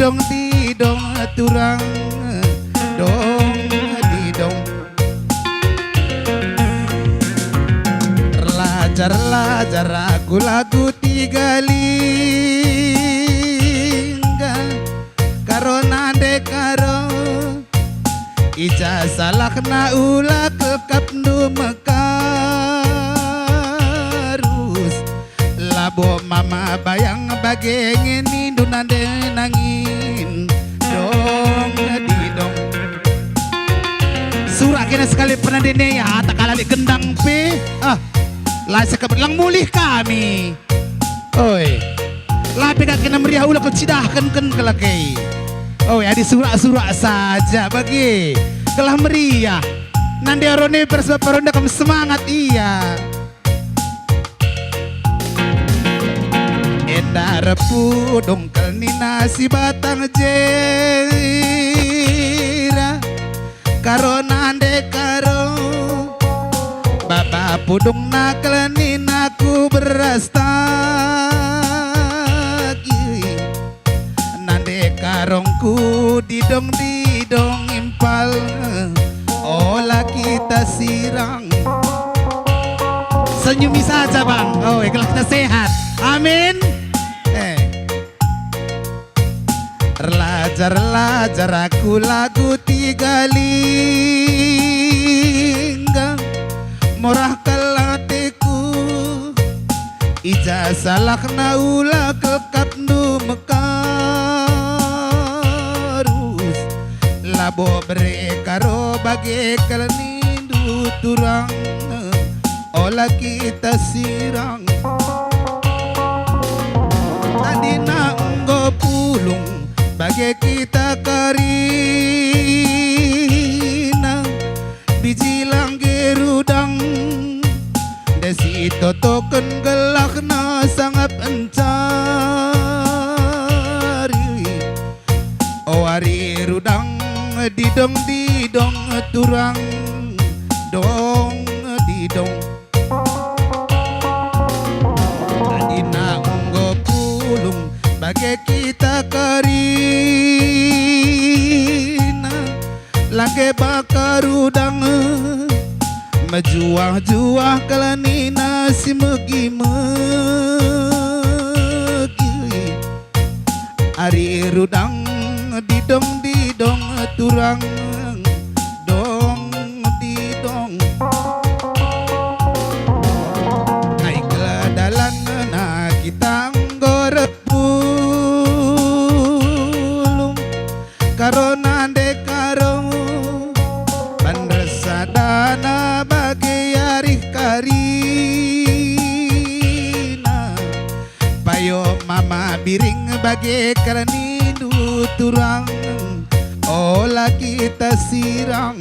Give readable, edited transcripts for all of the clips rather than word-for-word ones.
di dong turang dong di dong. Lajar aku lagu tiga lingga karo nande karo ijazah kena ulah kekap nu mekarus labo mama bayang bagengin indu nande nangin dong di dong. Surah kena sekali pernah dene ya tak kalah di gendang pe lah sekebelang mulih kami. Oi, lapi kak kena meriah ulah kau cidahkan kelakai. Oi, adi surak-surak saja bagi kelah meriah. Nanti orone persebab kamu semangat iya. Endar pudung kelni nasi batang jera karo nande karo Bapa pudung naklenin aku beras tagi nande karongku didong impal olah kita sirang. Senyumi saja bang, oh kalau kita sehat, amin. Lajar aku lagu tiga lingga murah kelatiku ijazah kena ulah kekap nu mekarus labo berekaro bagi kelenindu turang olah kita sirang tadi nanggo pulung bagi kita karina biji langge rudang desi totoken gelak na sangat encari owari rudang didong turang dong didong tadi nanggo pulung bagi kita karina langge bakar udang mejuah-juah kelanina si megi ari rudang didong turang dong didong naik ke dalan na kita nggorep pulung karo nande karo panresadana bagi arih karina payo mama biring bagi keranindu turang olah kita sirang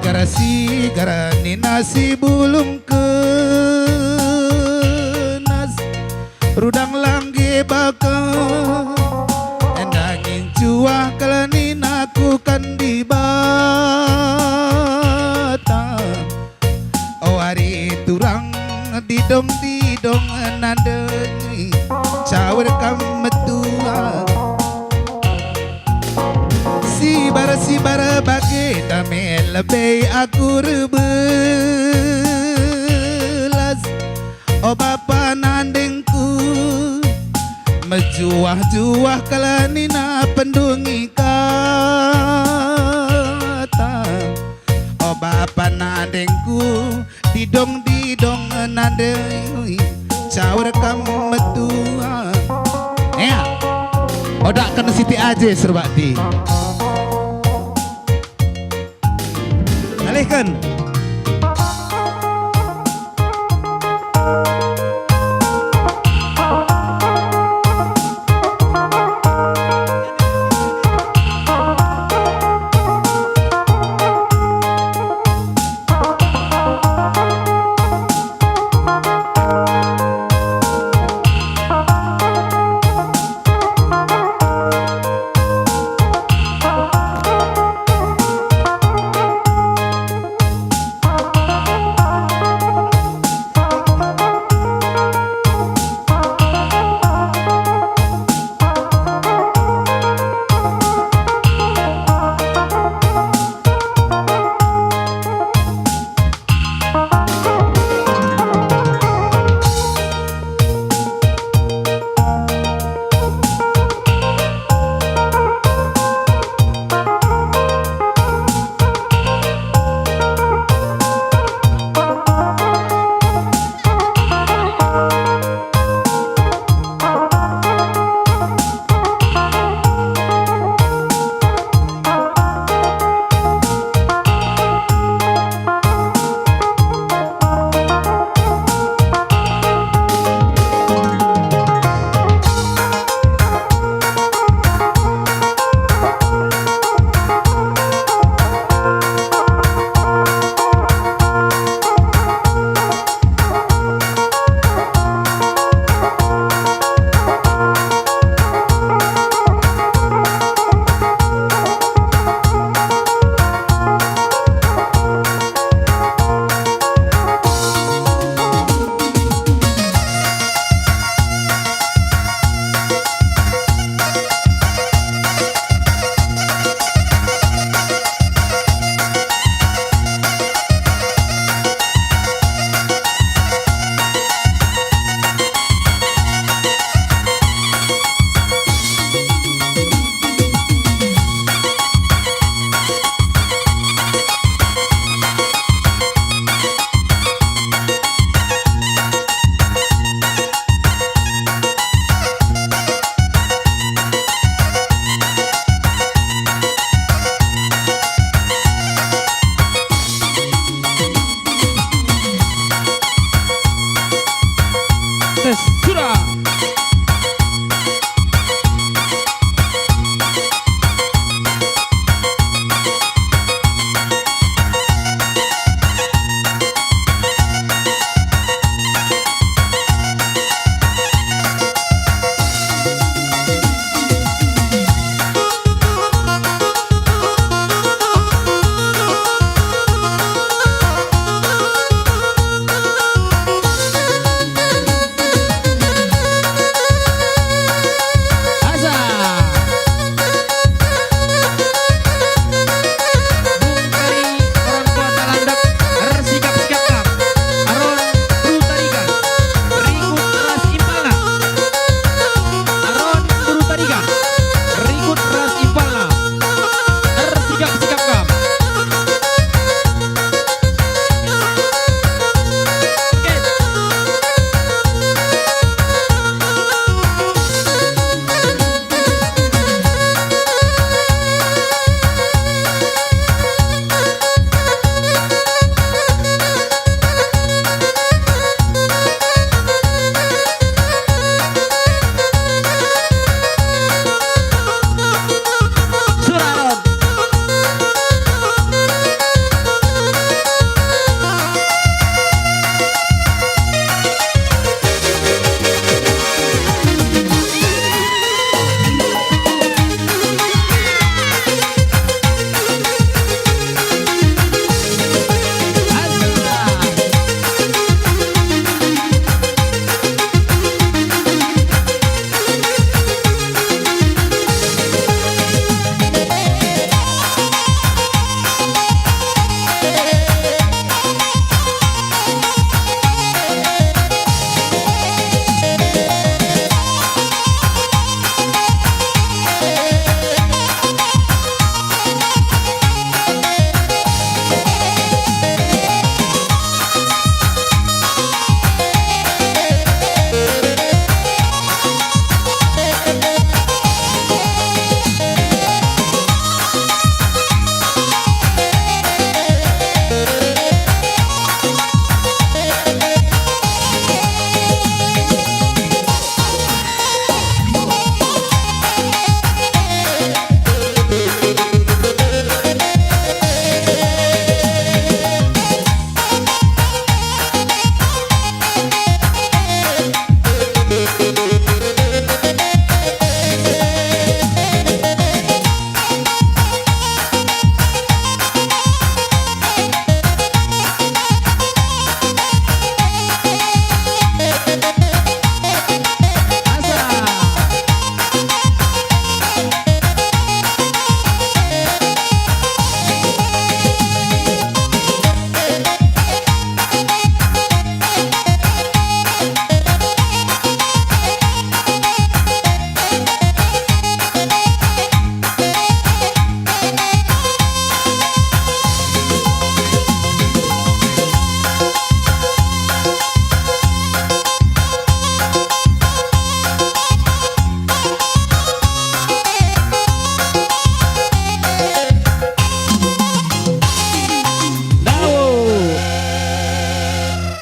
resi-gara nina si bulung kenas rudang langge bakal endangin cuah kelanin aku kan di bata hari turang didong nandeni cawer kametua si bara bagi dame lebih aku rebelas oh bapa nandengku mejuah-juah kalanina pendungi kata oh bapa nandengku didong nandeng cawer kamu metua ya odak kena Siti aja serbati alihkan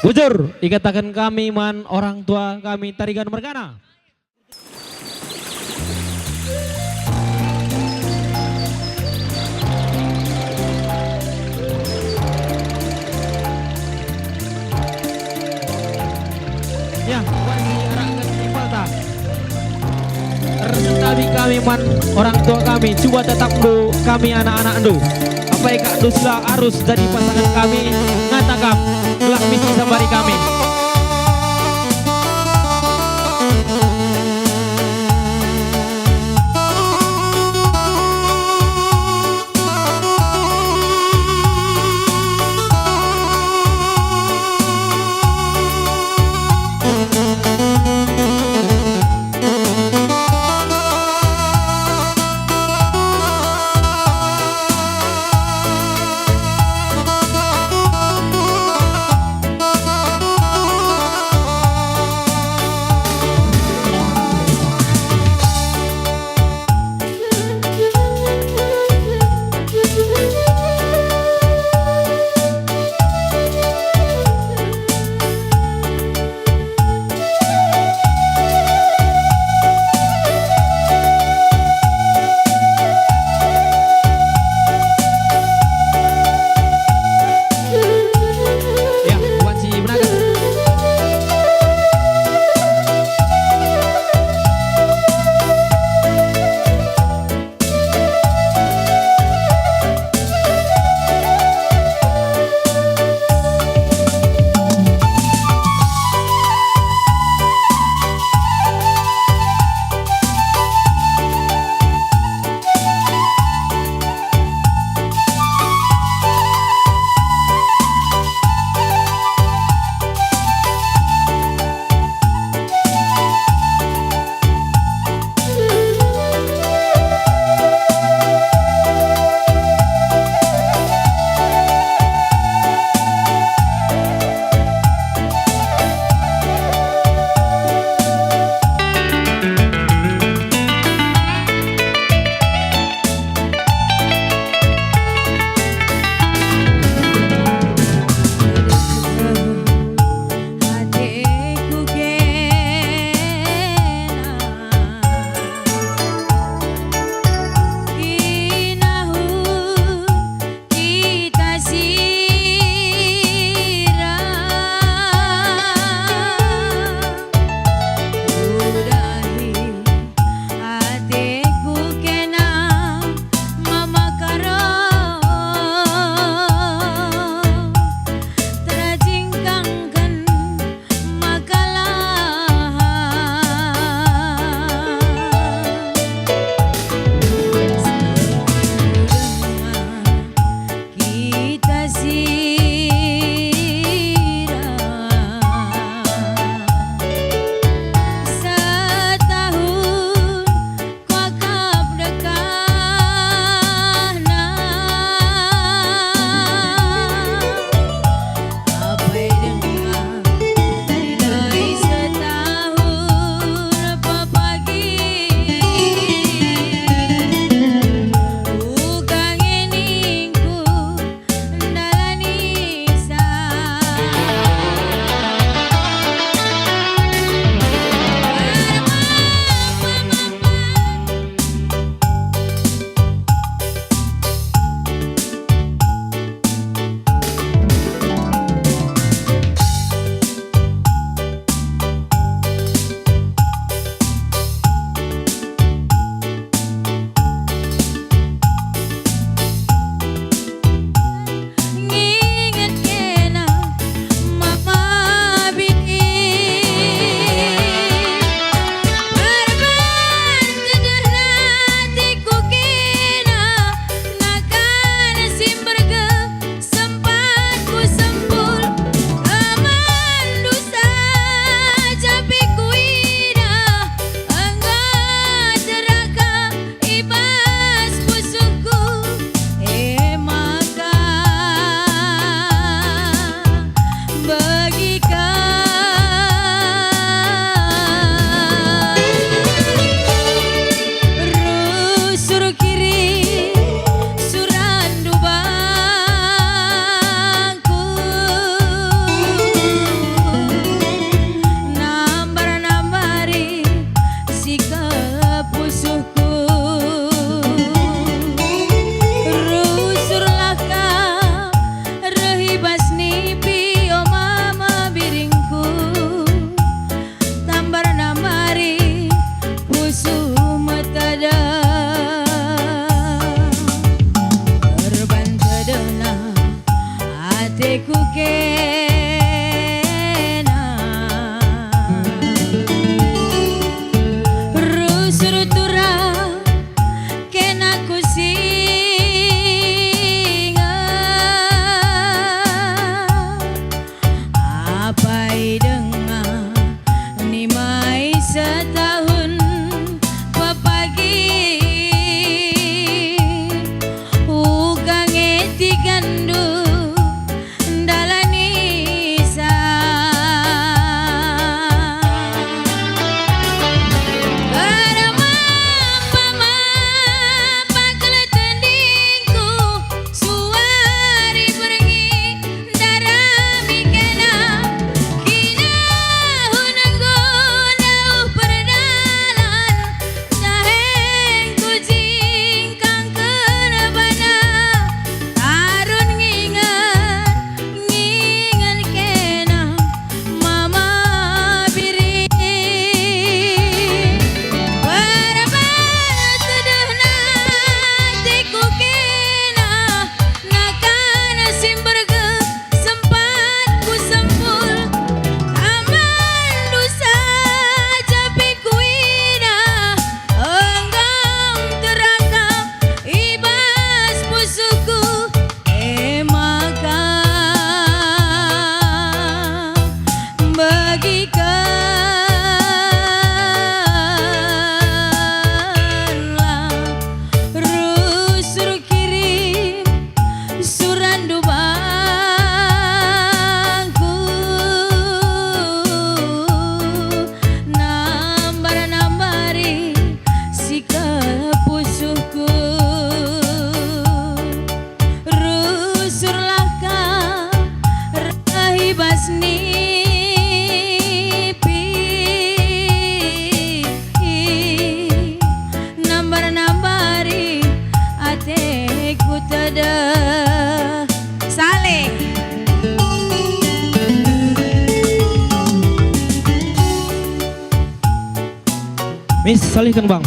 Bujur, ikatakan kami man orang tua kami tarigan mergana. Ya, wasi arahkan timpal tak. Kami man orang tua kami, coba tetap do kami anak-anak do. Apa yang kak do sila arus dari pasangan kami ngatakam gelak misi sabari kami. snipi nambar-nambari ate ku tada Saleh. Miss, salihkan bang.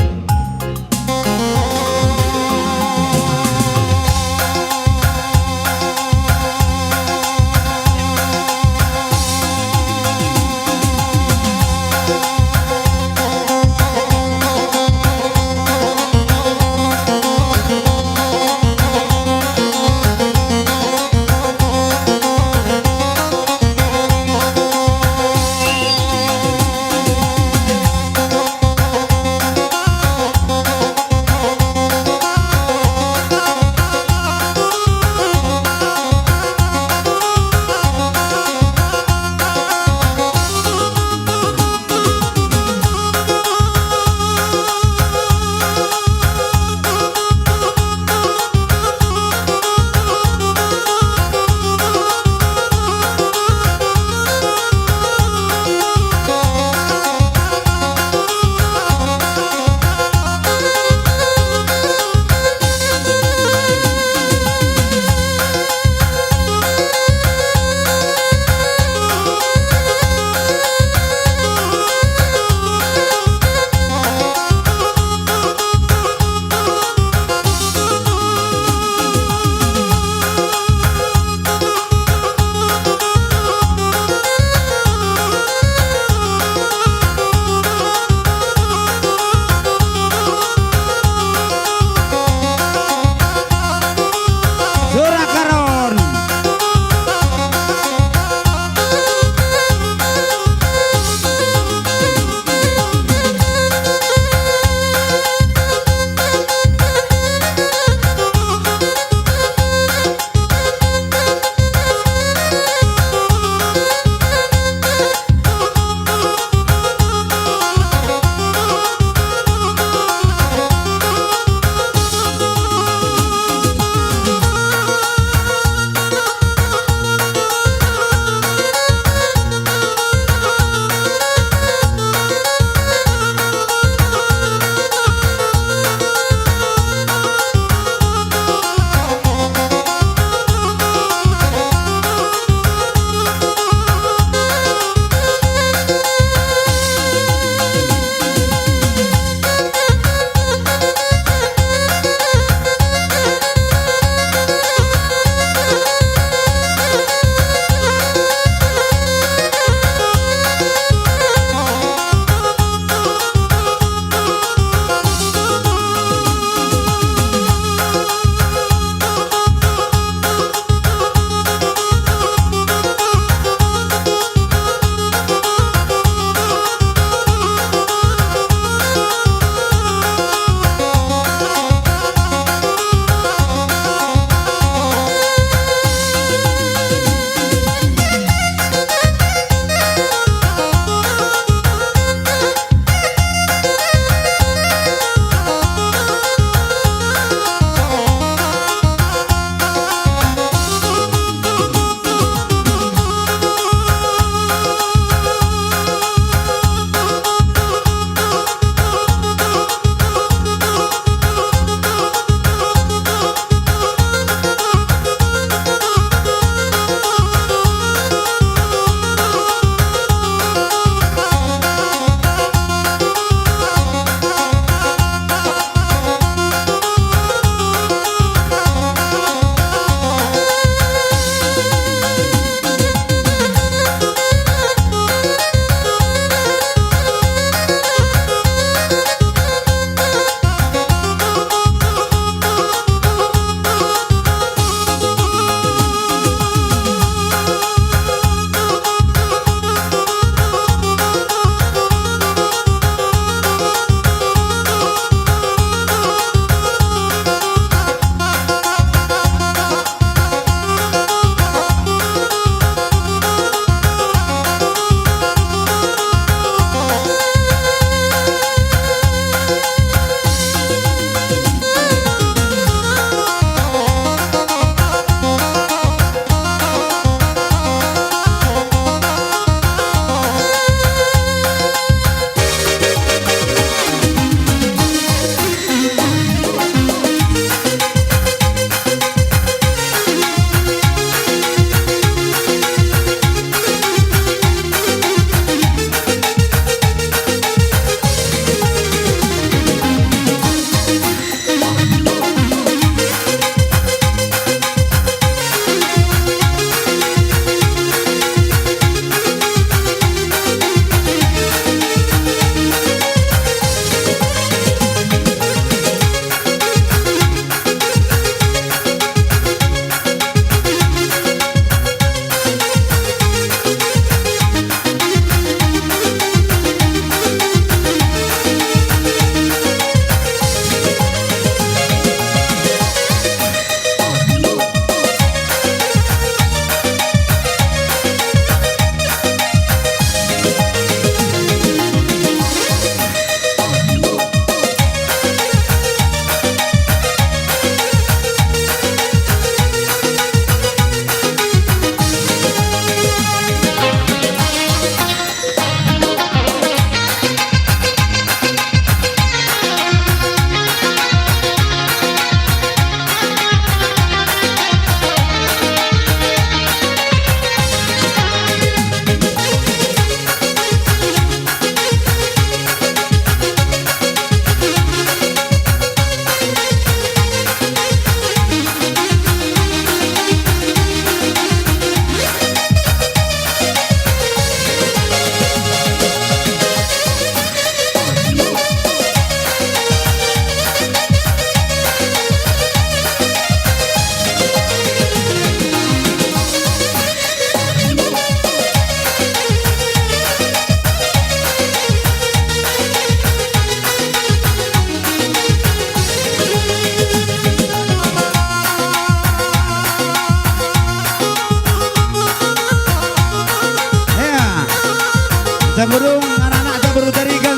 Samurung anak-anak Samurung dari Ikan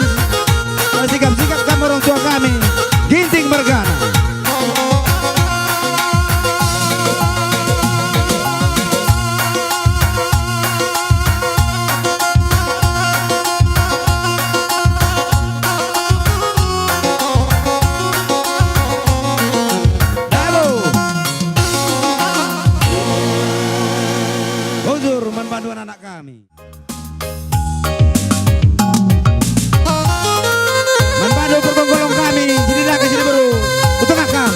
sikap-sikap sama orang tua kami Ginting Mergana. Membantu anak kami. Membantu pergolong kami. Jadi lagi sini baru. Untuk akam.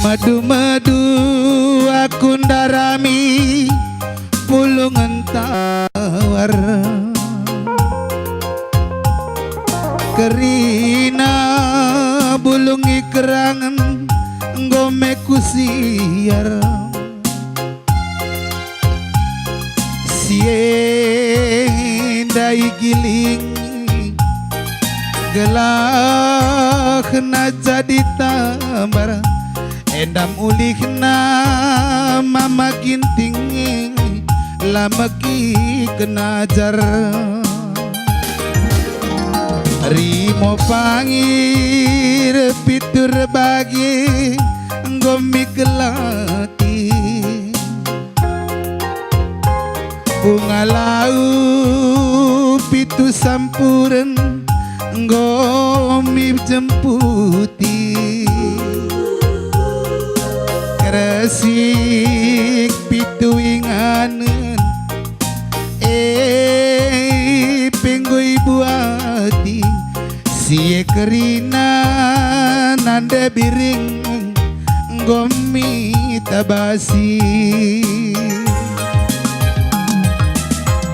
Madu-madu aku ndarami pulungan tawar kerina bulungi kerangan ngomeku siar siendai giling gelak na jadi tambar endam ulihna mama ginting lamaki kenajar rimo pangir pitur bagi ngomi kelati bunga lau pitu sampuren ngomi jemputi resik pitu inganen penggoi buati sie kerina nanda biring gomi tabasi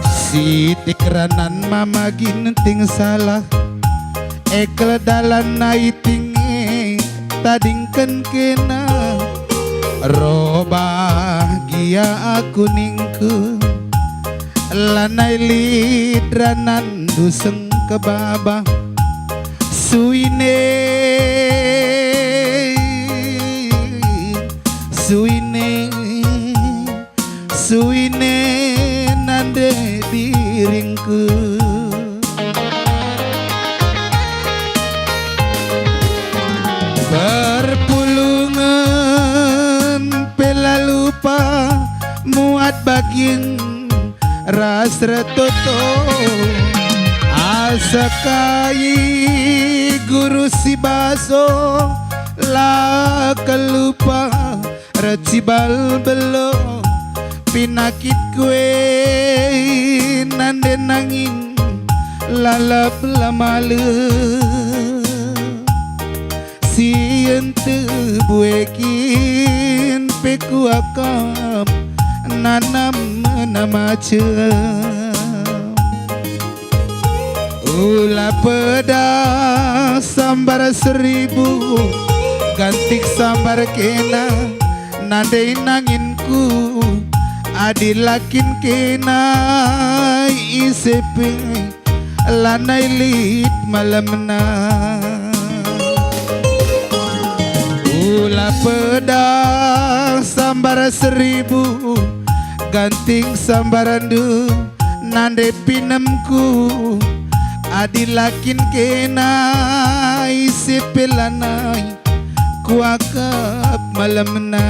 si tikranan mama ginting salah dalan naiting tadingken kena roh bahagia aku ningku lanai lidranan duseng kebaba suine nande biringku muat bagin ras retoto asakai guru si baso la kelupa recibal belo pinakit kue nan nande nangin lalap lamale sien buekin peku akam nanam namace ulah pedas sambar 1000 gantik sambar kena nandai nanginku adilakin kena isepe lanai lit malamna ulah pedas sambar 1000 ganting sambarandu nandai pinemku adilakin kena isepe lanai kuakap malamna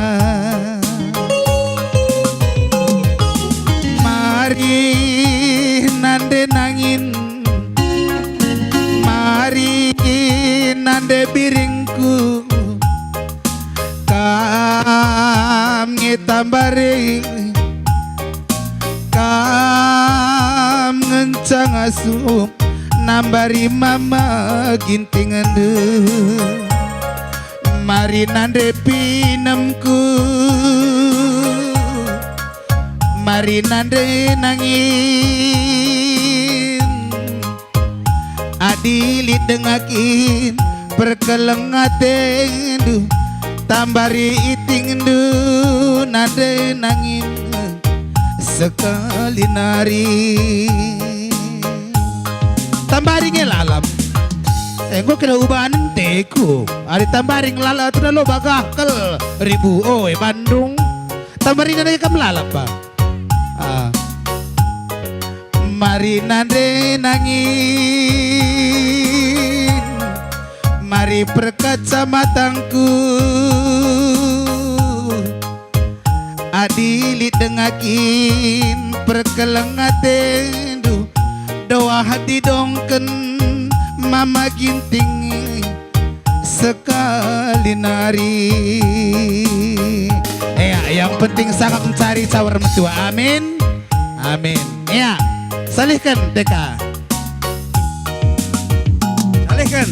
mari nande nangin mari nande biringku kam ngetambare kam ngencang asup nambari mama gintingan mari nande pinemku mari nande nangin adilit dengakin perkelengaten du tambari iting du nande nangin sekali nari tambari ngelalam gue kena ubahan teku ada tambaring lala tu lo bagakal ribu Bandung tambaring ada kam lalap pak mari nande nangin mari perkaca matangku adilit dengakin perkelengaten doa hati dongken mama ginting sekali nari yang penting sangat mencari cawar mertua amin amin ya salihkan Deka salihkan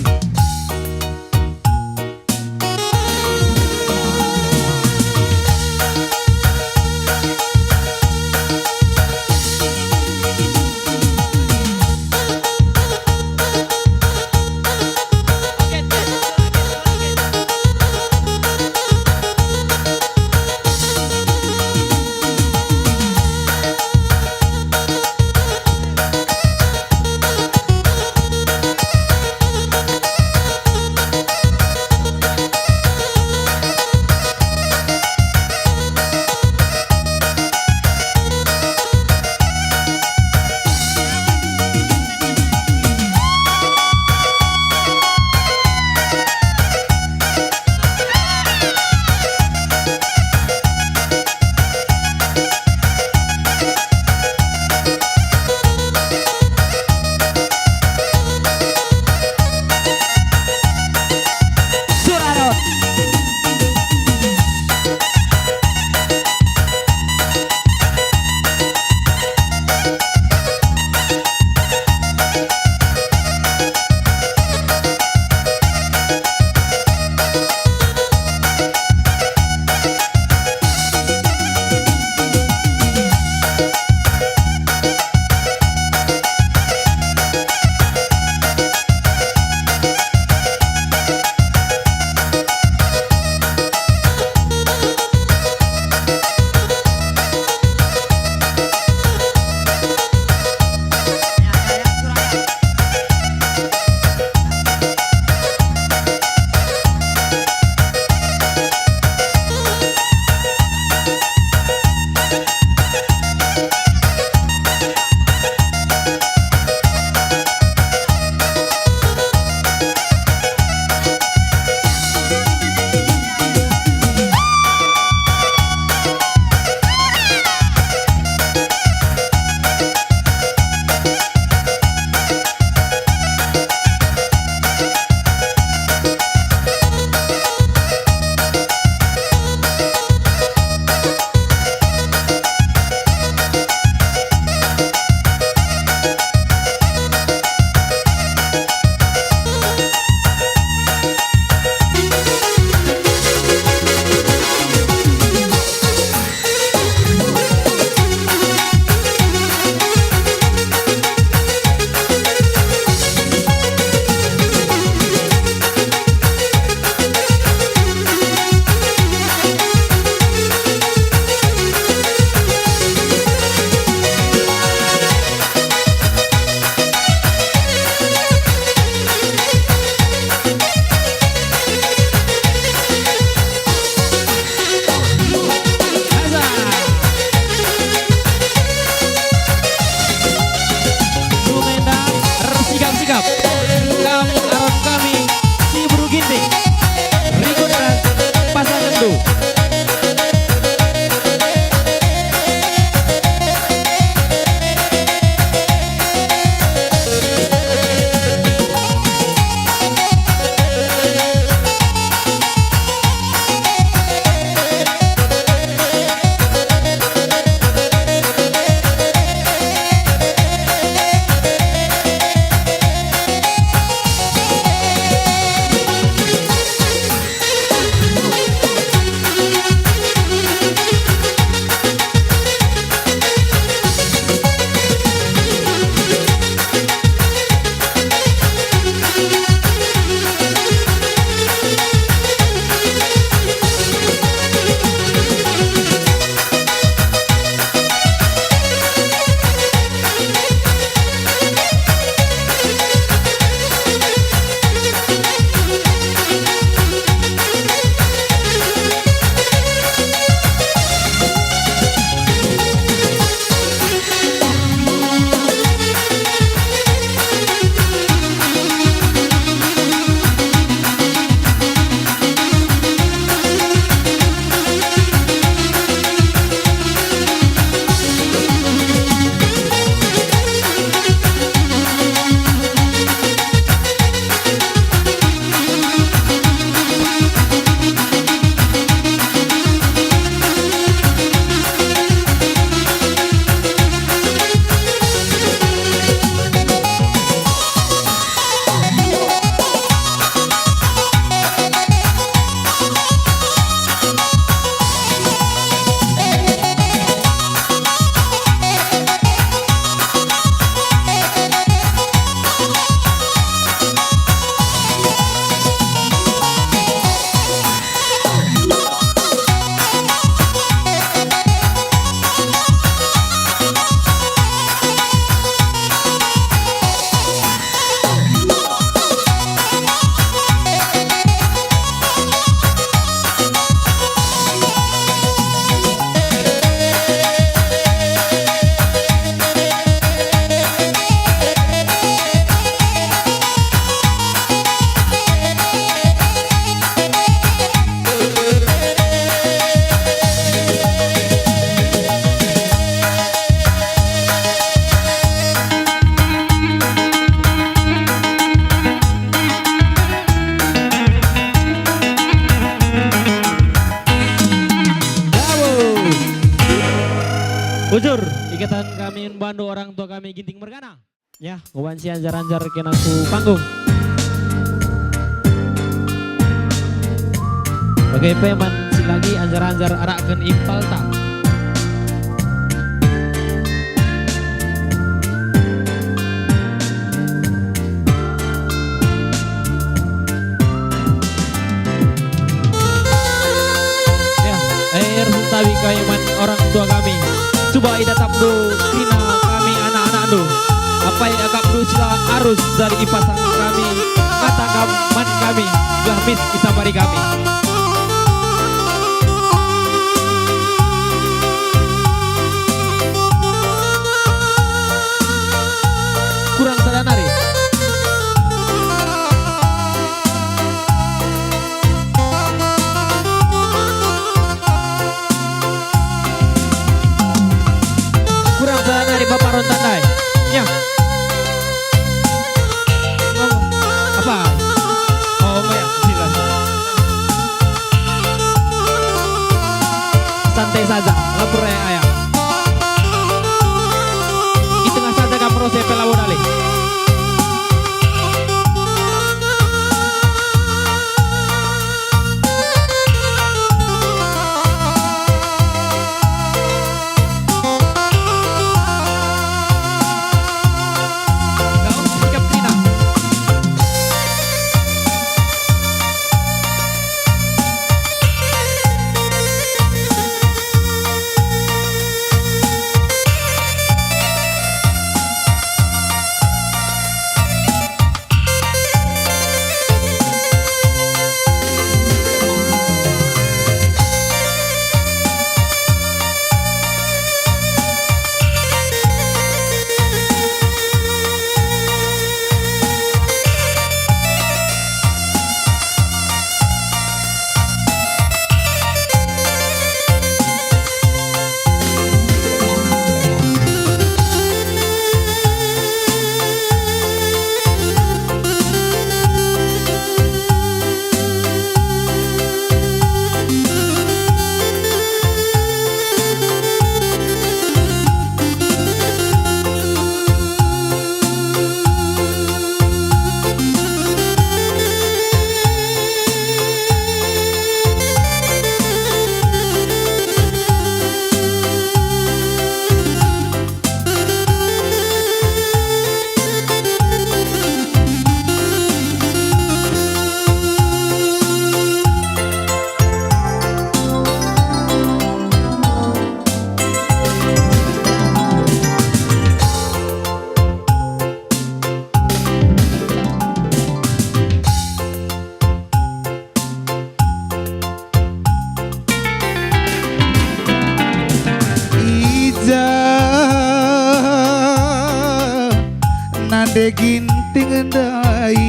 kami membantu orang tua kami ginting mergana. Ya, kawan si anjar-anjar kena ku panggung. Bagai peman si lagi anjar-anjar arakan impal tak. Ya, air sutawi kayaman orang tua kami. Coba ida tapdo kina kami anak-anak do. Apa yang agak do sila arus dari ipasang kami. Kata man kami, gahmis isabari kami. Kurang sadanari. Kurang sadanari Bapak Rontandai. Ya. Apa? Oh, ya, silakan. Santai saja, lapor ayah. Di tengah saja kamu proses pelawon alih. Nande ginting ndai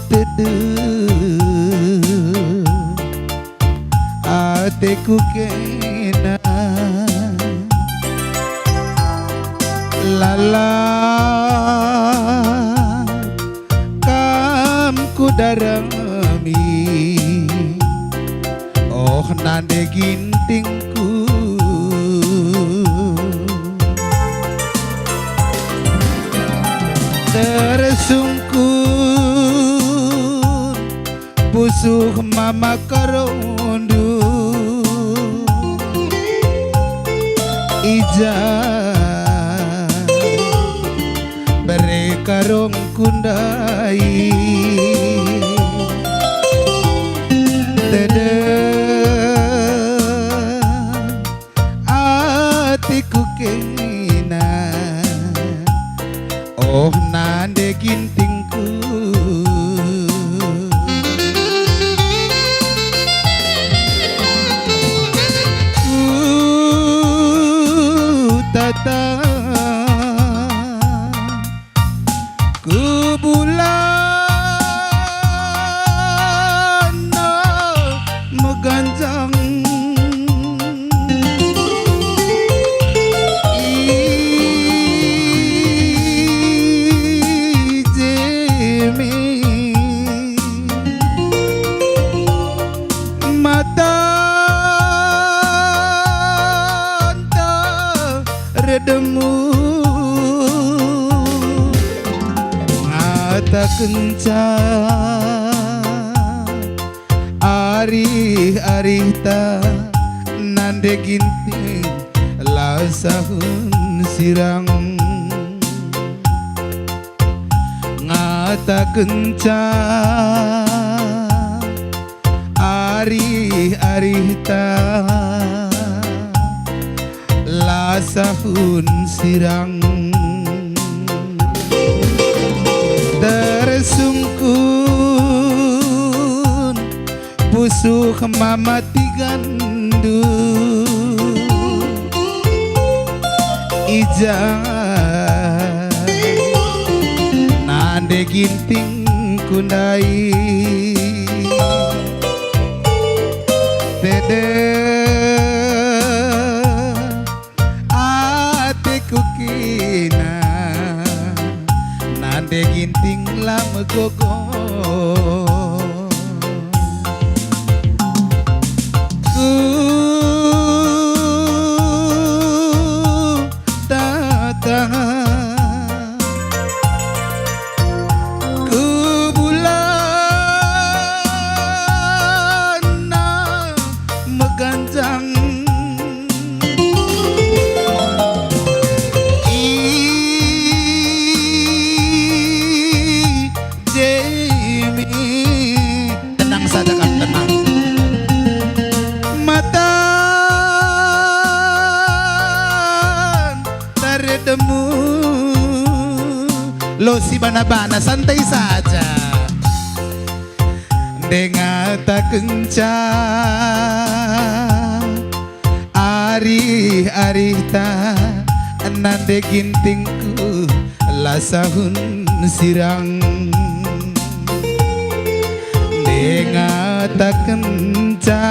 tede ateku kena lala kamku darami oh nande gintingku tersungkur pusuh mama karondu ija beri karong kundai tede atiku kena oh nande gintingku tata ku bulan meganjang mata redemu ngata kenca ari ta nande ginting lasahun sirang ngata kenca ari ta lasahun sirang tersungkun pusuh mamati gandu ijai nande ginting kundai tede atiku kina nande ginting lama gogo ku datang ku bulan meganjang tenang saja kan, tenang. Mata taredemu lo si bana-bana santai saja dengata kenca ari ta nande gintingku lasahun sirang ngata kenca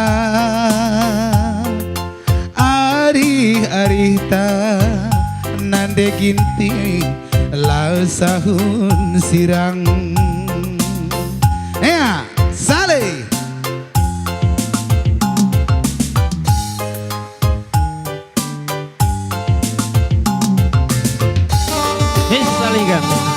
ari ta nande ginting lasahun sirang ya sale Saligan.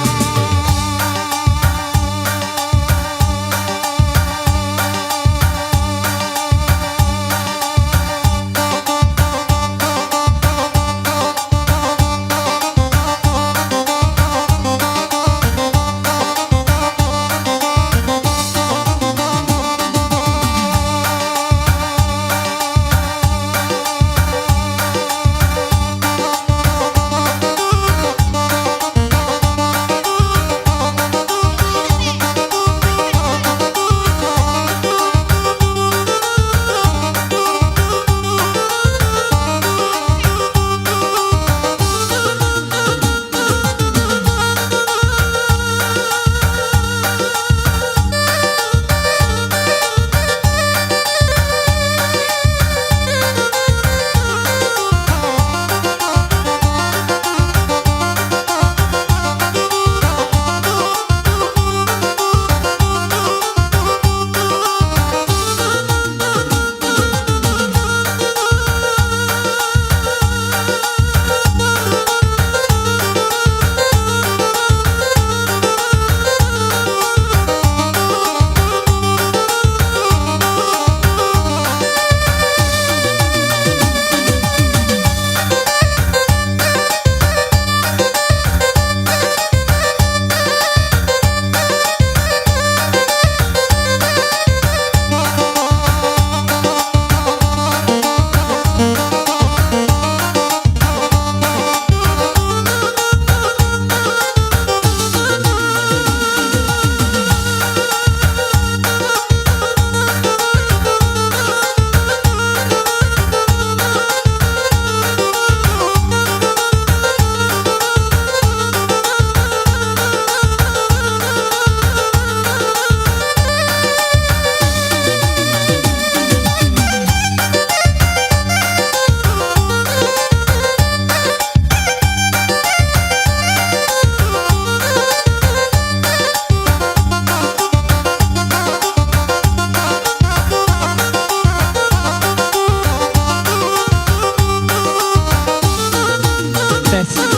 tes.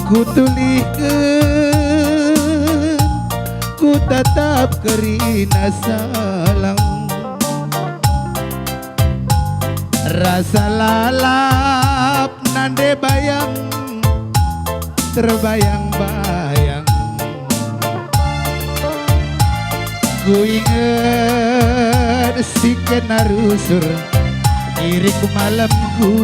Kutulihkeun ku tetap kerina salang rasa lalap nande bayang terbayang-bayang ku inget si kenarusur diriku malamku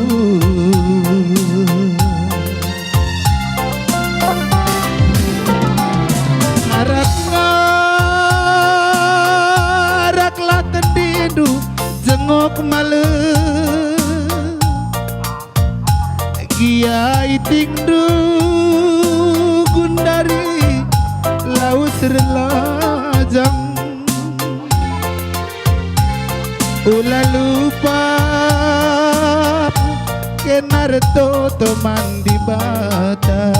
ngarak-ngaraklah tendidu jengok malam Kiai tingdu gundari laus relajang Ula lupa kenar toto mandi bata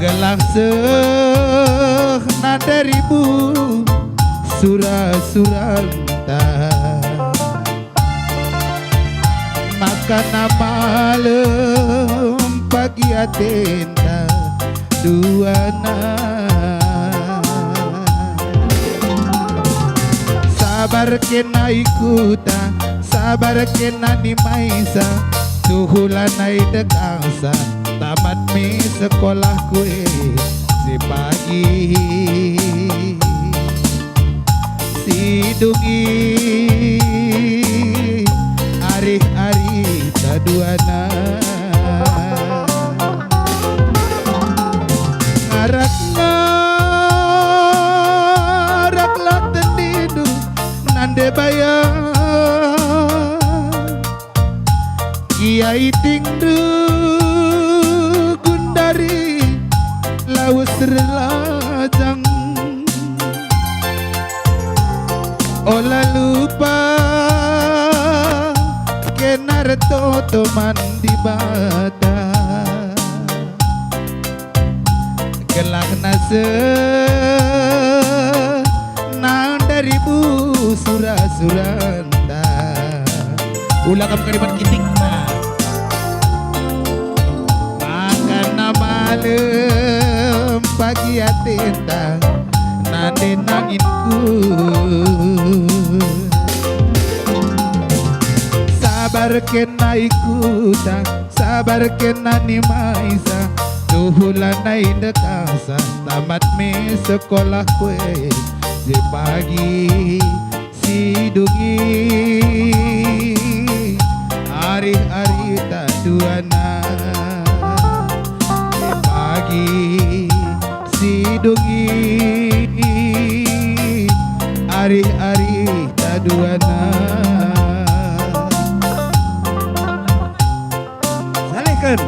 Gelang seh nada ribu surah-suranta Makan malam pagi atenta duana Sabar kena ikuta sabar kena ni maisa suhulanai dekangsa tamat mi sekolah kue si pagi si dungi ari-ari taduana ngarak-ngarak lah tendidu nande bayang Kiai tingdu gundari laus relajang Ola lupa kenar toto mandi bata Gelak nase nang dari bu surah-suranda Ulang kamu kalimat kiting malam pagi atenta nade nanginku sabar kena ikuta sabar kena ni maisa tuhulanai dekasa tamat me sekolah kue si pagi si dungi hari-hari taduana pagi si dungi ari-ari taduana salehkeun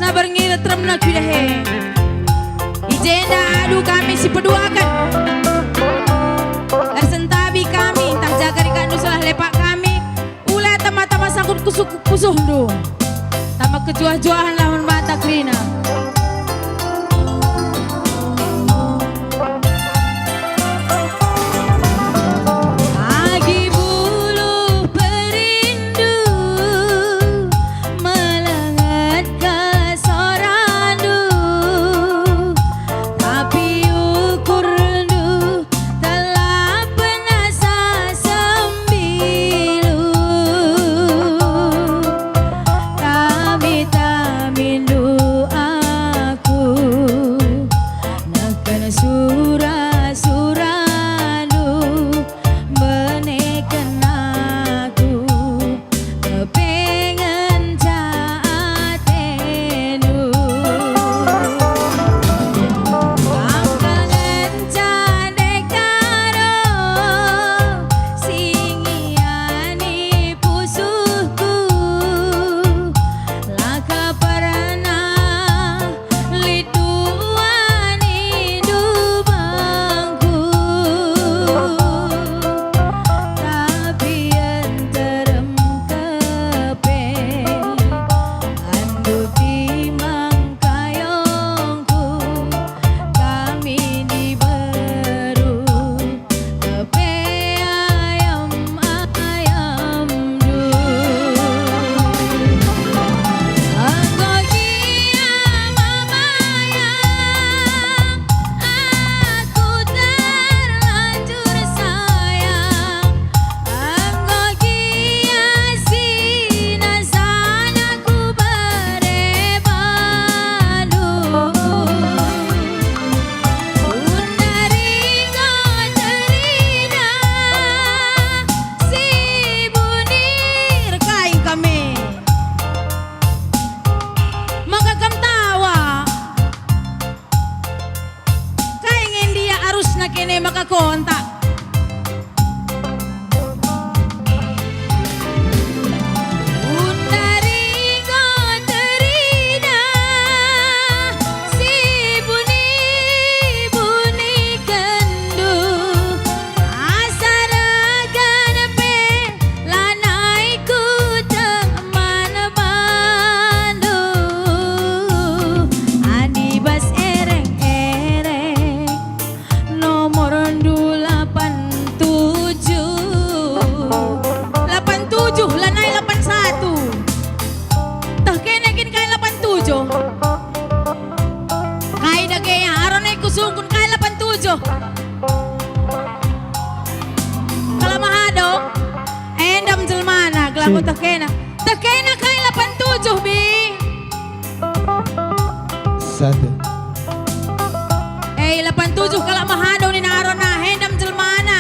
sabar ngira trem na kudahe. Ijenda adu kami si peduakan. Ersentabi kami tak jaga ikan salah lepak kami. Ula tama-tama sakut kusuh du. Tama kejuah-juahan lawan mata krina. Kene maka kontak Undaringo terina si buni kendu asaragan pe lanai ku teman bandu adi bas ereng-ereng nomor 87 lanai 81 tah kene kin kai 87 kai dage arone kusungkun kai 87 kala mahado endam jelmana gelamu tah kena kai 87 bi Satu. 87 kala mahado ni narona hendam jelmana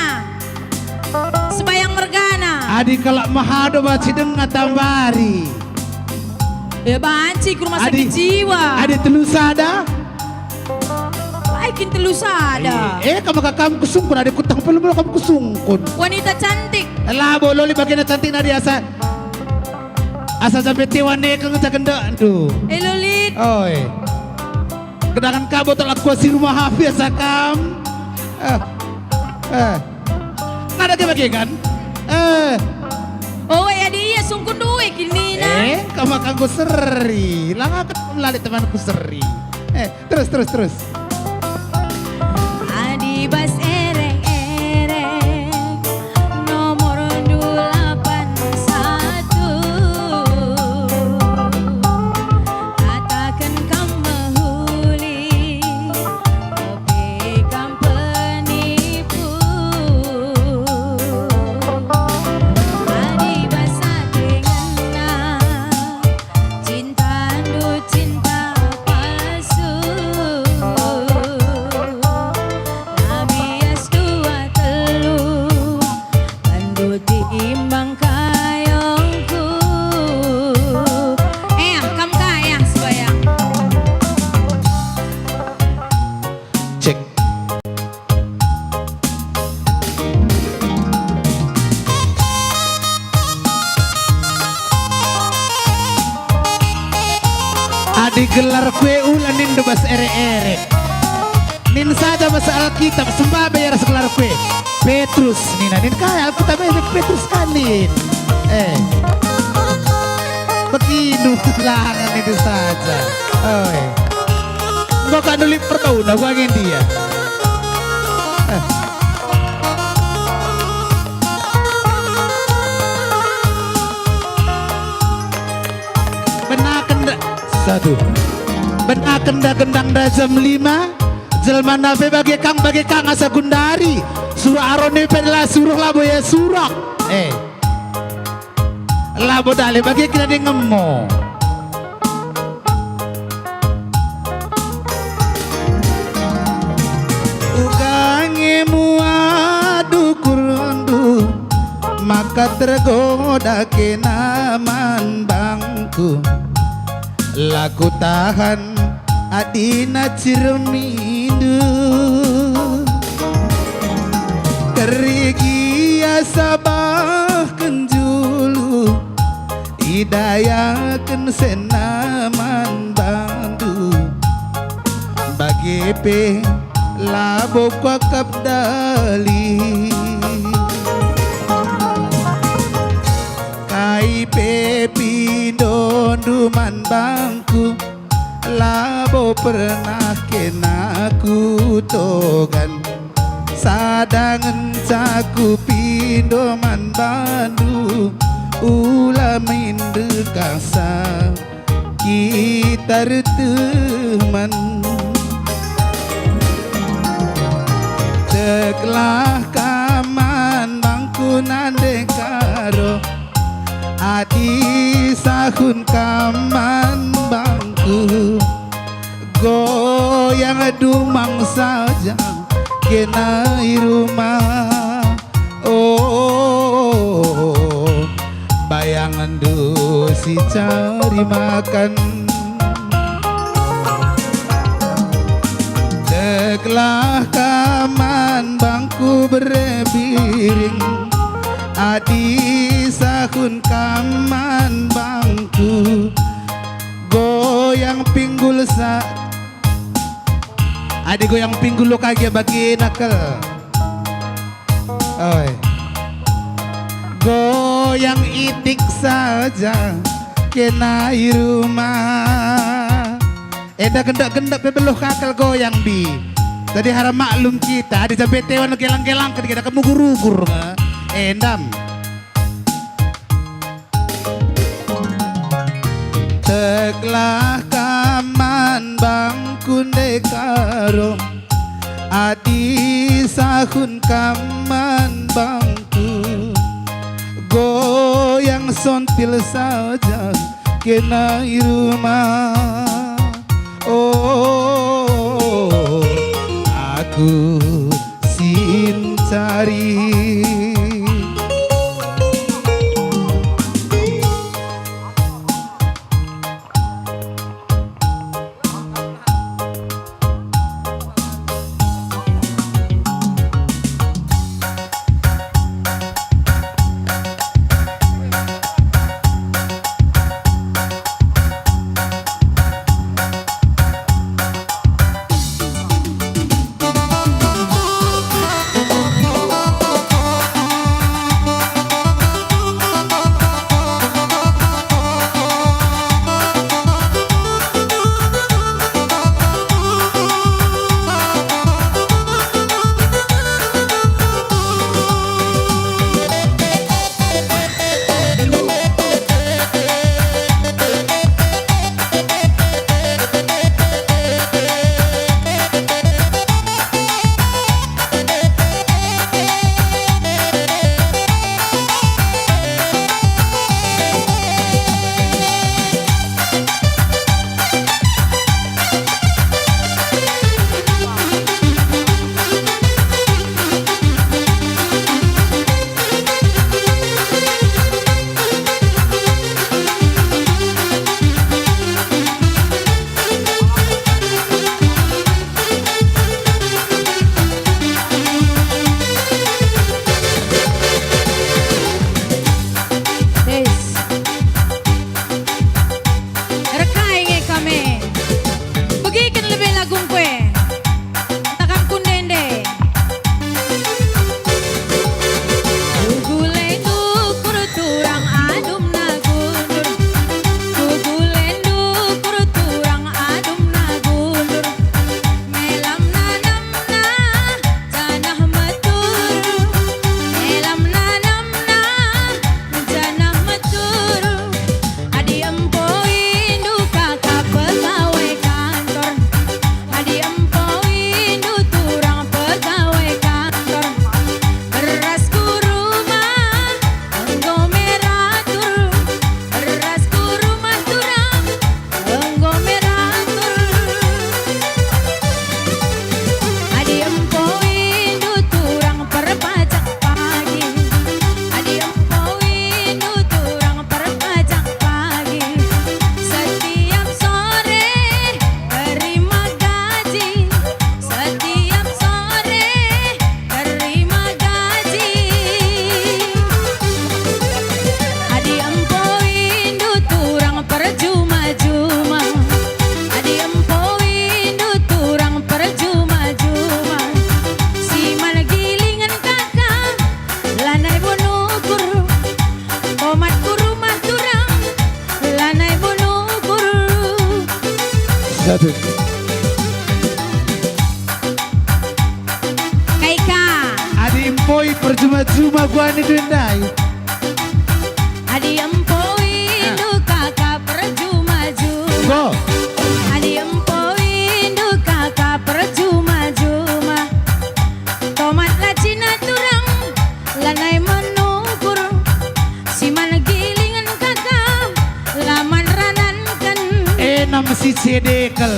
sebayang mergana Adi kalak mahado baci dengar tambari. ya banci ke rumah sakit jiwa Adi telusada. baikin telusada Kamu kakam kusungkun adi kutang pelum kamu kusungkun. wanita cantik Lah bololi bagian cantik nadi asa. Asa sampai tiwane kang cakenda aduh. Lulit Oi. Kedangan kabo tolak kuasi rumah Hafiz sakam. Nada ke bagi kan? oh ya dia sungkun duwe kini na Kamu kanggo seri. Lah ngakak melalui temanku seri. Terus. adi bas ereng-ereng nomor 281 katakan kamu huli tapi kamu penipu adi basa kengena cinta palsu digelar kue ulan nin bas ere-ere. Nin saja bahasa Alkitab sembah bayar segelar kue. Petrus nina nin kaya Alkitab Petrus kalin. Begini langan itu saja. Oh, gua kan dulu pertau, gua ingin dia. Satu benakan da gendang da jam 5 jelma nabe bagi kang asa gundari surah arone pedala suruh labo ya surah labo dale bagi kena di ngemo ugange muadu kurundu maka tergoda kenaman bangku laku tahan adina cirmindu Kerigi sabah kenjulu Hidayakan senaman bandu Bagi pe labo kwakap dali Kai pe pindon duman bangku Labo pernah kenaku togan Sadangan caku pindoman bandu Ula mindu kasa Kita reteman Teklah kaman bangku nande karo Adi sahun kaman bangku Goyang dumang saja kenai rumah Oh bayangan si cari makan Deklah kaman bangku berbiring Adi sahun kaman bangku Goyang pinggul Adi goyang pinggul lo kage bagi nakal Oi. Goyang itik saja kenai rumah Eda gendak-gendak pebeloh kakal goyang bi Tadi harap maklum kita Adi sampai tewan gelang-gelang ketika kamu gurugur Endam Teklah kaman bangku dekaro Adi sahun kaman bangku Goyang sontil saja kenai rumah Oh aku sin cari Satu. Kaika. Adi impoi percuma-cuma gua nih dendai. Adi empoi nu kakak percuma-cuma. Go. Adi empoi nu kakak percuma-cuma. Tomat la cina turang lanai menukur. Si mana gilingan kakak laman ranankan. Enam si cedekel.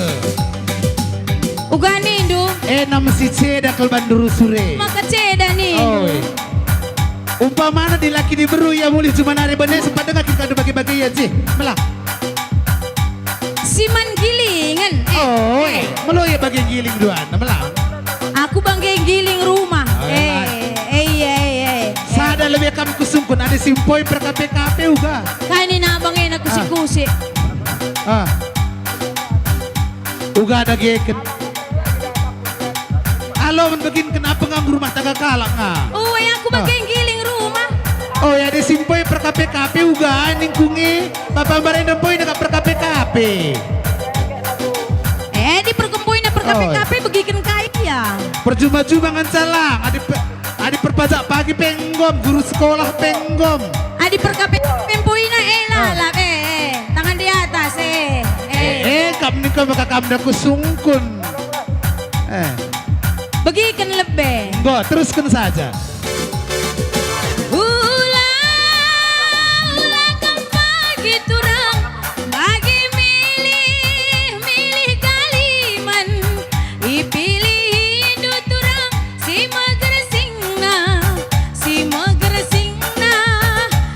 Ugani ndu Enam si cedekel banduru sure. maka ceda nih. Oi. Umpamana di laki di beru ya mulai cuma nari benes pada kaki kado bagi-bagi ya sih. Melah. Siman gilingan. Oi. Melo ya bagi giling duaan. Melah. Aku bangke giling rumah. Sada lebih kami kusungkun ada simpoi per KPKP uga. Kani na bangke na kusi-kusi. Ah. Uga ada geket. Halo men begin kenapa nganggur rumah tangga kalak nga? Uwe aku bangke giling rumah. Oh ya ada simpoi per KPKP uga ningkungi Bapak Barenda poi dekat per KPKP. Di perkempuin na perkapek-kapek begikan kaya. Percuma-cuma ngan salah. Adi perpajak pagi penggom, guru sekolah penggom. Adi perkapek pempuin na lalap tangan di atas Kam ni kau maka kam dah kusungkun. Begikan lebih. Go, teruskan saja. Ulang kang pagi turang bagi milih kaliman ipilih hidup turang si mager singna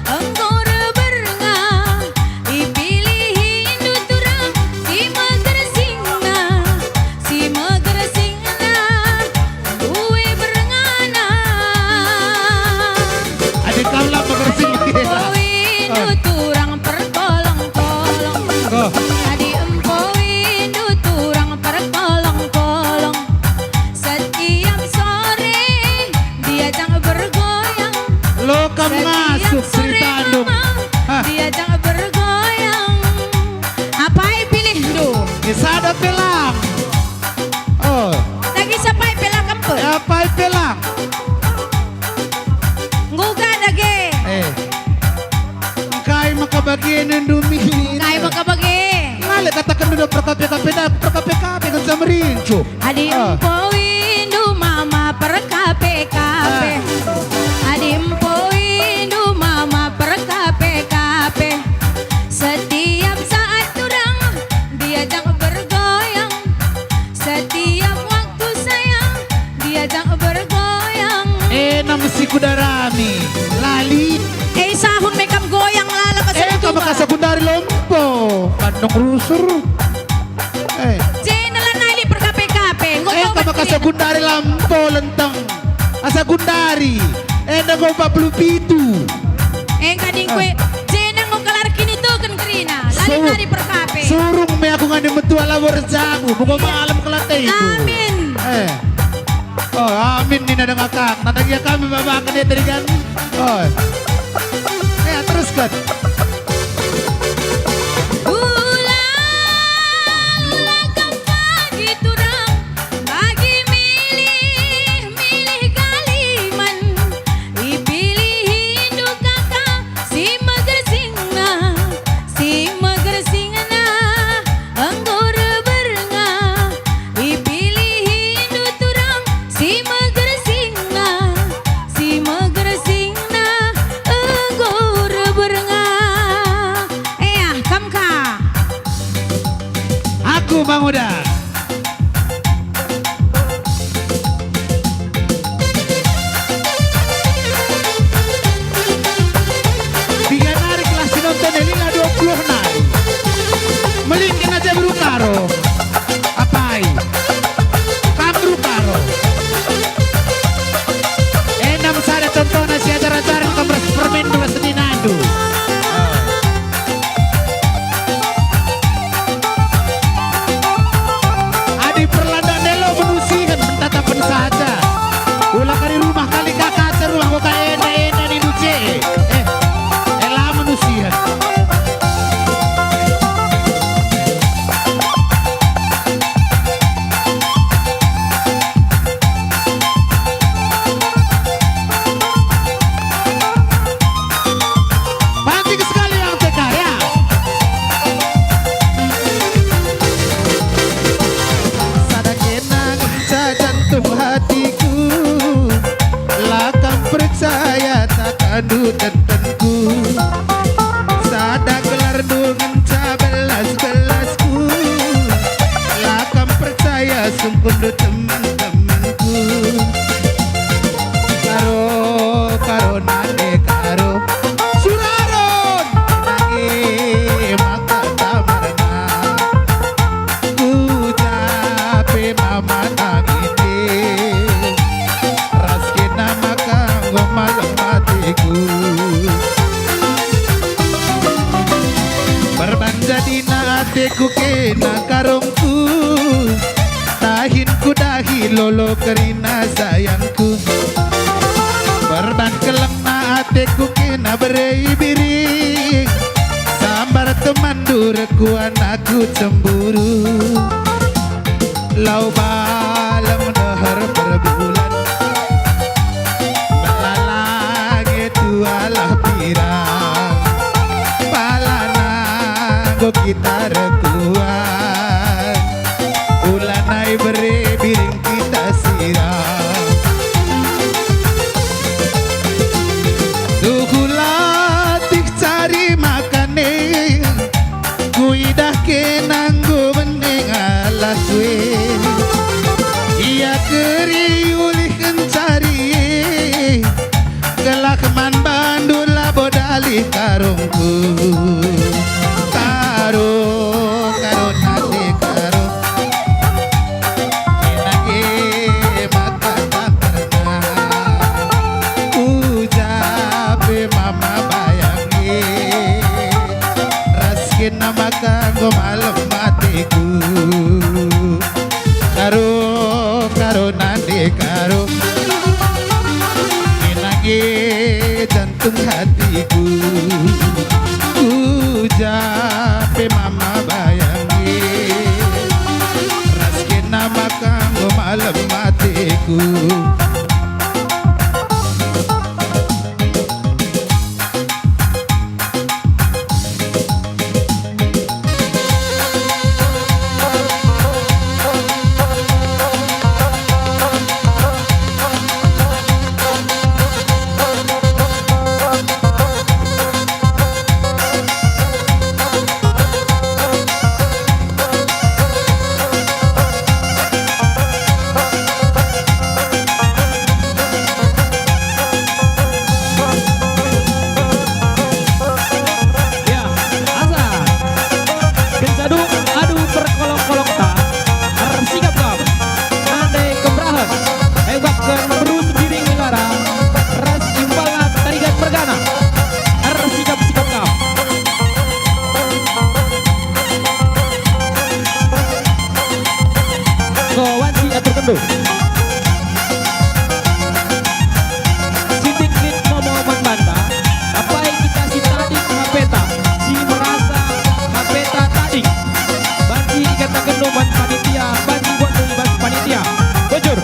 enggor bernga ipilih hidup turang si mager singna duwe berengana Adik kau lah mengersing. Empoi nu turang perkolong-kolong. Go. Adi empoi nu turang perkolong-kolong. Setiap sore diajak bergoyang. Lo kam masuk cerita andung. Diajak bergoyang. Apa yang pilih du? Sada pelang. Oh, Lagi siapa yang pilih kempel? apa pelang? Nguga dage. Kai maka bagian Indomie. Kaya makabagi. Ngale katakan dulu per KPKP kan sama rincu. Adi empoi nu mama per kape-kape. Adi empoi nu mama per kape-kape. Setiap saat turang diajak bergoyang. Setiap waktu sayang diajak bergoyang. Enam si kudarami. Lali. Sahun mekam goyang lalabas sa Kau tuba. makasabun dari lompo. Bandung rusur. Jenalan nali per kape-kape. Kau makasabun dari lampo lentang. Asa gundari. Nagong 47. Kading kwe. Jenang mo kalar kinito kan kerina. Lali nari per kape. Surung may ako nga ni Matua Labor Zamu. Buko maalam ko lang tayo. Amin. Oh, amin ni nadang akak. Nadagya kami mabakan ya tadi kan. Oh. Terus kan. Ulang kang pagi turang bagi milih kaliman ipilih hidup kakak si mager singna enggor berenga ipilih hidup turang si mager singna enggor berenga kamka Aku Bang Uda. Tiga nari kelas nonton Elina 20 nari. Melikin aja berukaro. Apai? Kam berukaro. Enam sada tontonan si ajar-ajaran kamar permen dua seninadu. jadi na ateku kena karongku, tahin ku dahi lolo kerina sayangku. Berban keleng na ateku kena berei biring, sambar teman durku anakku cemburu. Lau balam dahar berbulan, melalagi tualah pirang, palana go kita rekuan, ulanai bere biring kita siram. Duhulatih cari makane, kuidah kenanggo meneng alas we. Ia keri ulih kencari, gelak man bandula bodali karungku. Karo nate karo, enake mata tantarna, ujape mama bayangi, raskin nama kanggo malam matiku. Karo nande karo, enake jantung hatiku. Ujape mama bayangi, raskin nama kanggo malam matiku. Ya, asa. Kencadu adu berkolok-kolok tak. Sikap kau. Andai kebrahan. Hebat ke berus biring negara. Ras imbalan tarikan pergana. Sikap kau. Kau wanci atur kendu. Sintik nit momo membanta. Apa yang kita si tadi ngapeta, si merasa ngapeta tadi. Banci dikatakan noman panitia, banci buat nulibat panitia. Bujur.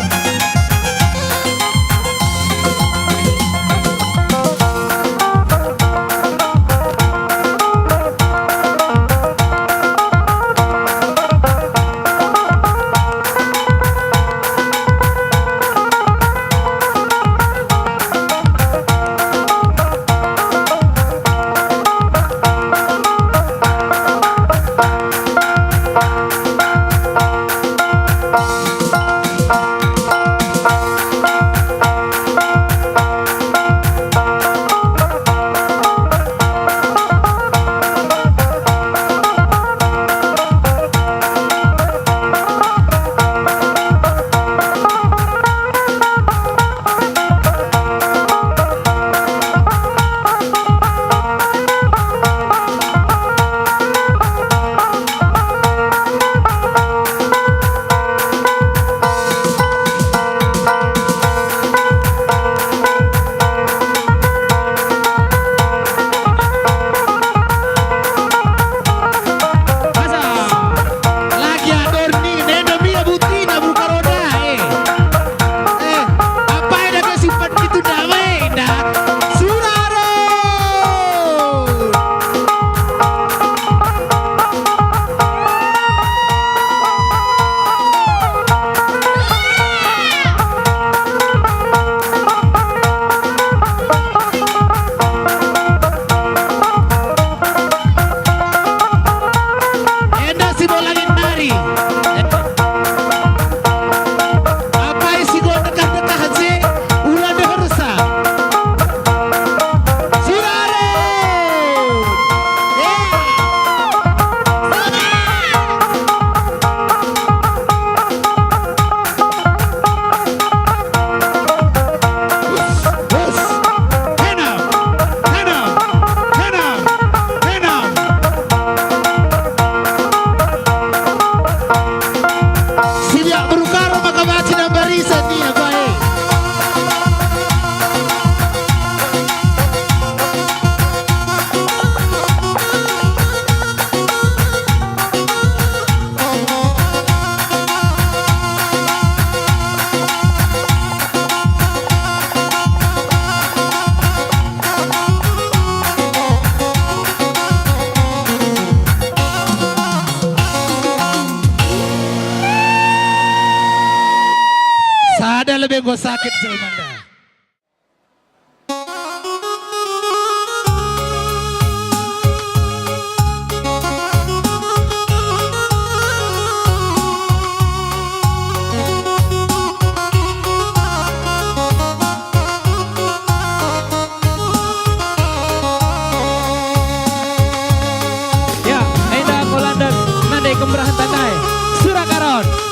bego sakit Jelmanda. Ya, Eda Kolandan, Nande Kembrahan Tandai, Surakaron.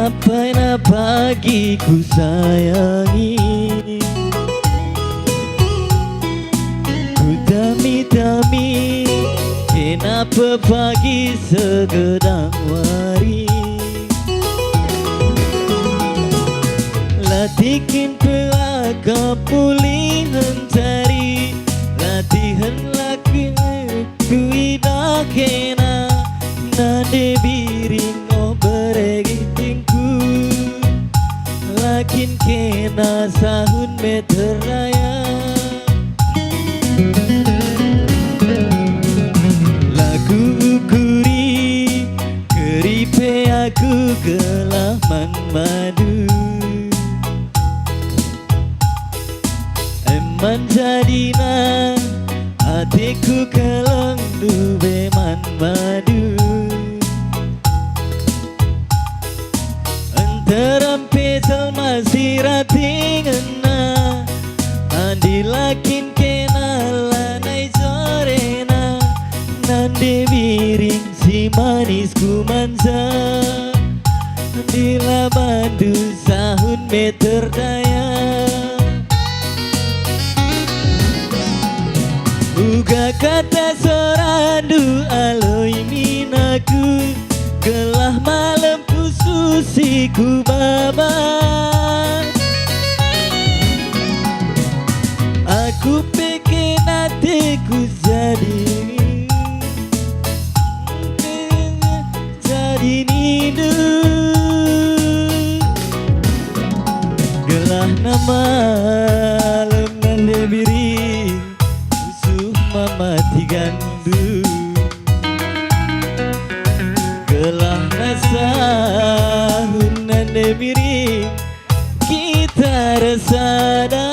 Sampai na pagi ku sayangi, ku tami-tami, kenapa pagi segedang wari. Latikin pelaka pulihan cari, latihan laki ku ida kena, nade biring no beregitingku, lakin kena sahun meter raya. Lagu ukuri keripe aku gelaman madu, eman jadina hatiku kelang dubeman madu. Enteram pesel masih ratingena, andi lakin kena lanai zorena, nande biring si manis ku manza, di labandu sahun meter daya. Uga kata sorandu aloi minaku, gelah malam pususiku baba. Aku pengen hatiku jadi nindu, gelah nama malam nande biring usuh mama tigandu, gelah nasahun nande biring kita resada.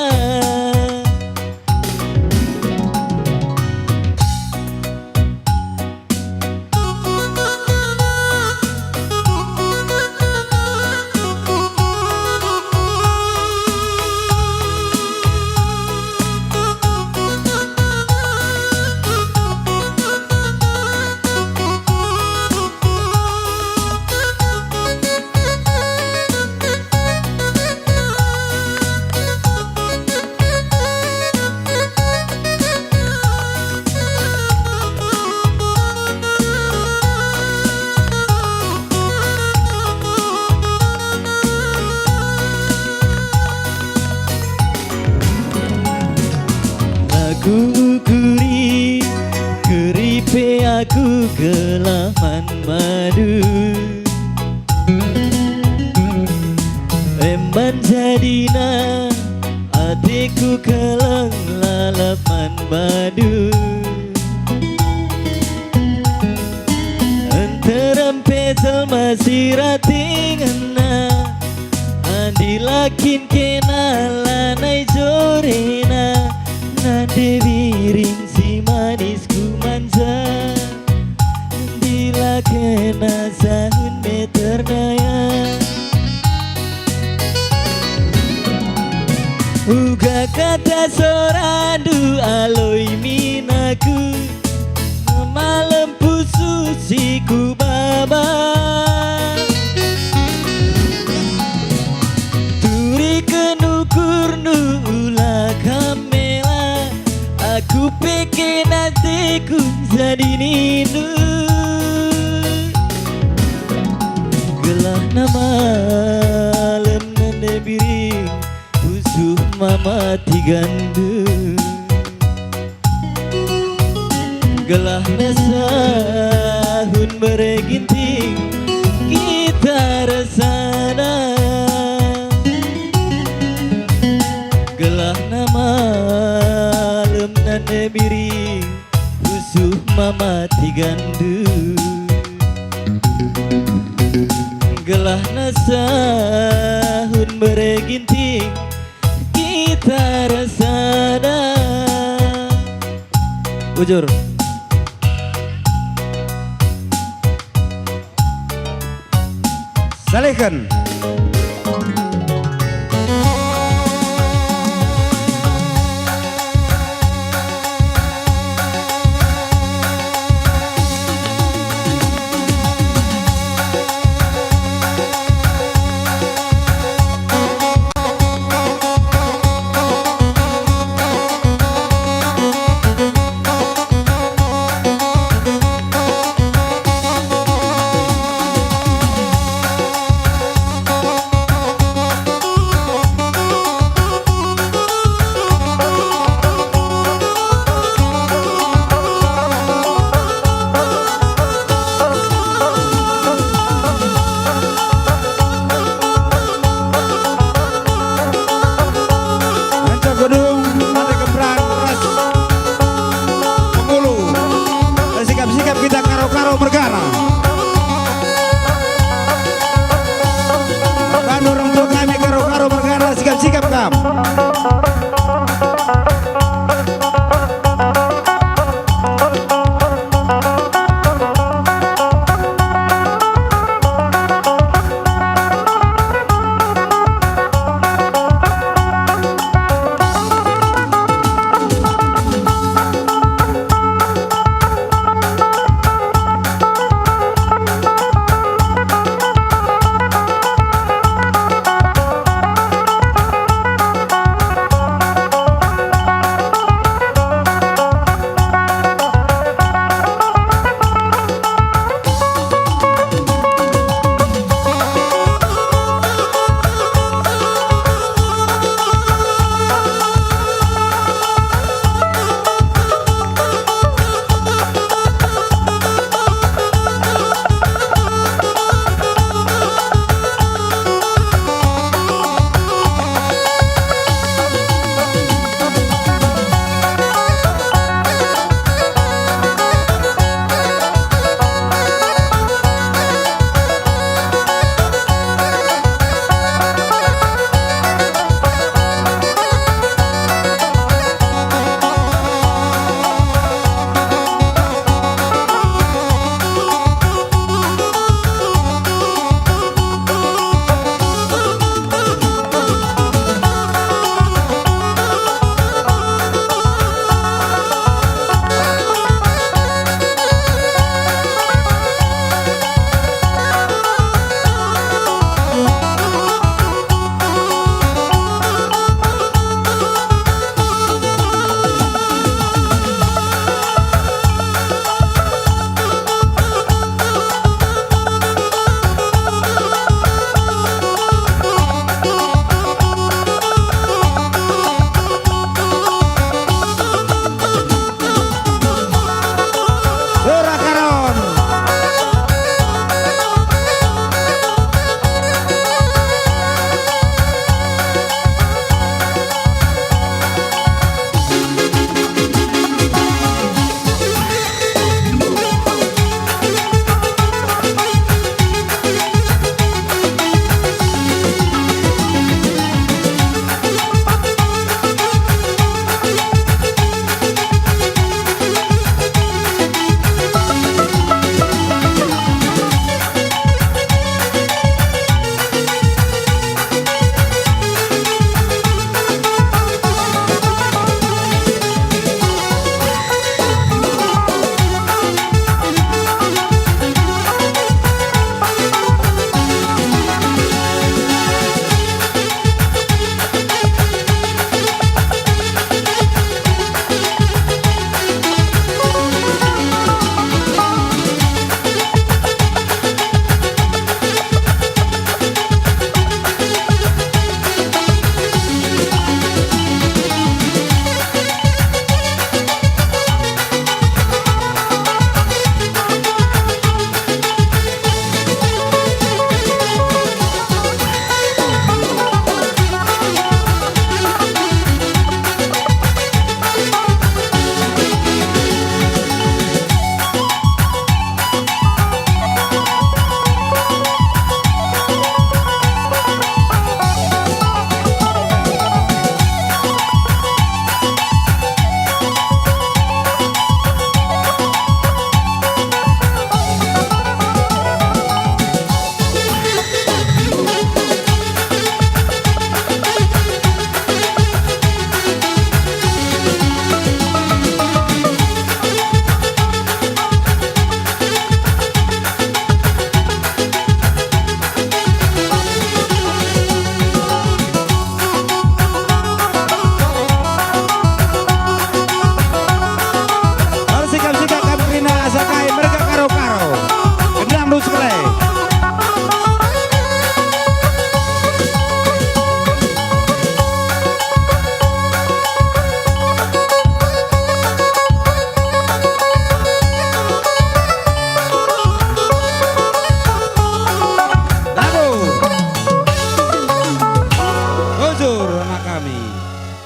Aku ukuri keripe aku gelaman madu, eman jadina hatiku kelang lalapan madu. Enteram pesel masih ratingena, andi lakin kena lanai zorena, nande biring si manis ku manja, bila kena sahun meter daya. Uga kata sorandu aloi minaku, malam pususiku baba. Turi kenukur nu ulah kamela, aku pengen hatiku jadi nindu, gelah nama malam nande biring usuh mama tigandu, gelah nasahun bereginting kita resana, gelah nama malam nande biring usuh mama tigandu, gelah nasahun bereginting kita resana. Ujur Salehkan.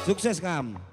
Sukses kamu.